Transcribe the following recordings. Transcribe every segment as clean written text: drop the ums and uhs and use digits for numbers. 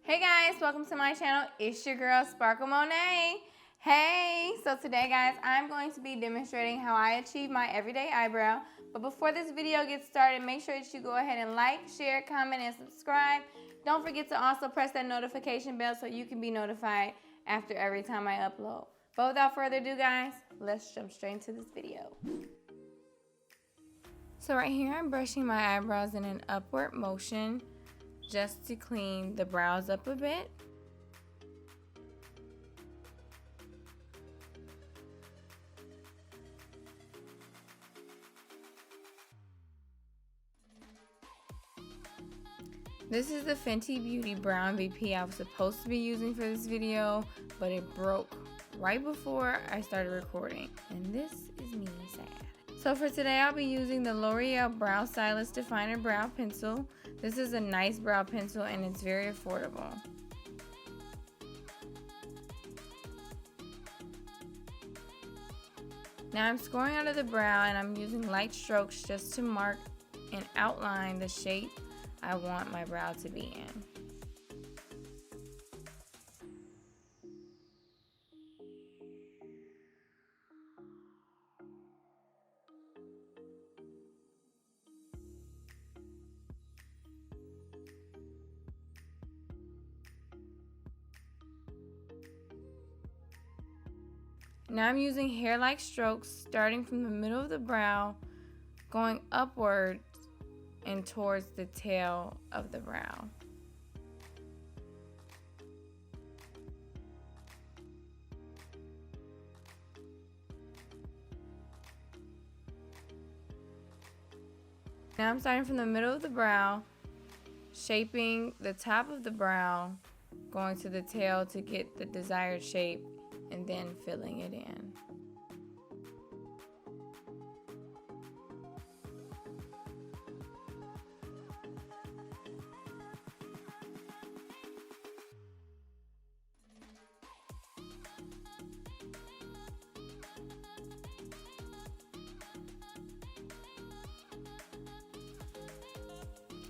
Hey guys, welcome to my channel. It's your girl Sparkle Monet. Hey, so today guys, I'm going to be demonstrating how I achieve my everyday eyebrow. But before this video gets started, make sure that you go ahead and like, share, comment, and subscribe. Don't forget to also press that notification bell so you can be notified after every time I upload. But without further ado guys, let's jump straight into this video. So right here I'm brushing my eyebrows in an upward motion, just to clean the brows up a bit. This is the Fenty Beauty Brow MVP I was supposed to be using for this video, but it broke right before I started recording. And this is me sad. So for today I'll be using the Loreal Brow Stylist Definer Brow Pencil. This is a nice brow pencil and it's very affordable. Now I'm scoring out of the brow and I'm using light strokes just to mark and outline the shape I want my brow to be in. Now I'm using hair-like strokes starting from the middle of the brow, going upwards and towards the tail of the brow. Now I'm starting from the middle of the brow, shaping the top of the brow, going to the tail to get the desired shape, and then filling it in.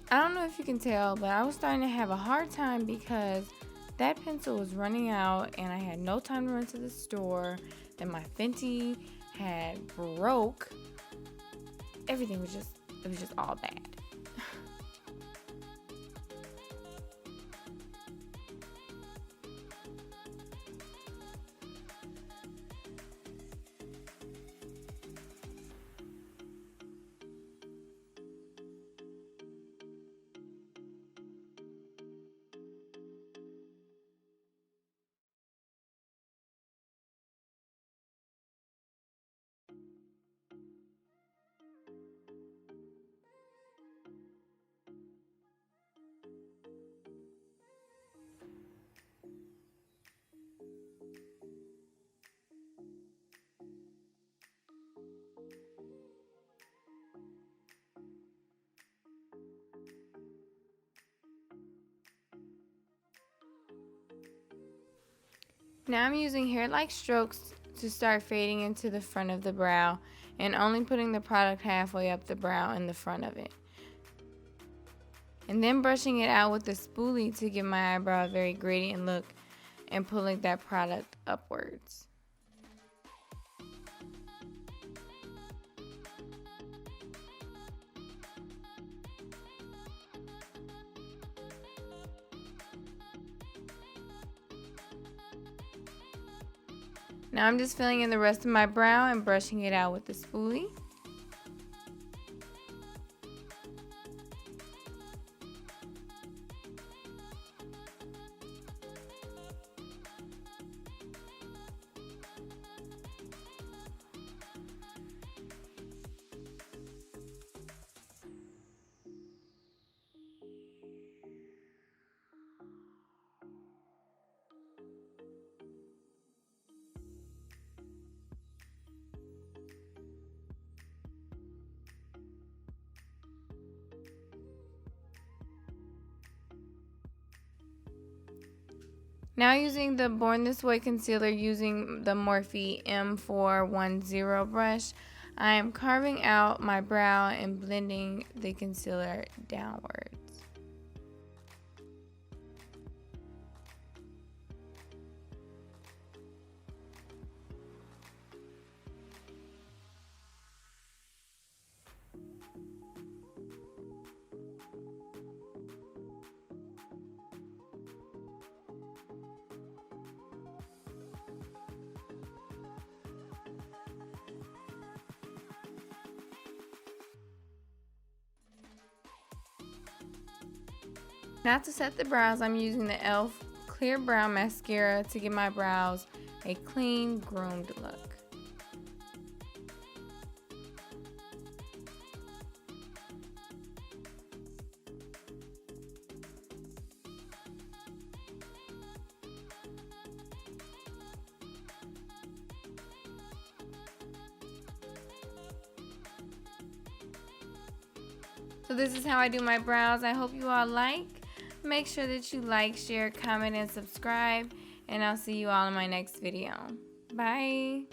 I don't know if you can tell, but I was starting to have a hard time because that pencil was running out and I had no time to run to the store and my Fenty had broke. Everything was just, it was just all bad. Now I'm using hair-like strokes to start fading into the front of the brow and only putting the product halfway up the brow in the front of it. And then brushing it out with a spoolie to give my eyebrow a very gradient look and pulling that product upwards. Now I'm just filling in the rest of my brow and brushing it out with the spoolie. Now using the Born This Way concealer using the Morphe M410 brush, I am carving out my brow and blending the concealer downwards. Now to set the brows, I'm using the e.l.f. Clear Brow Mascara to give my brows a clean, groomed look. So this is how I do my brows. I hope you all like. Make sure that you like, share, comment, and subscribe. And I'll see you all in my next video. Bye.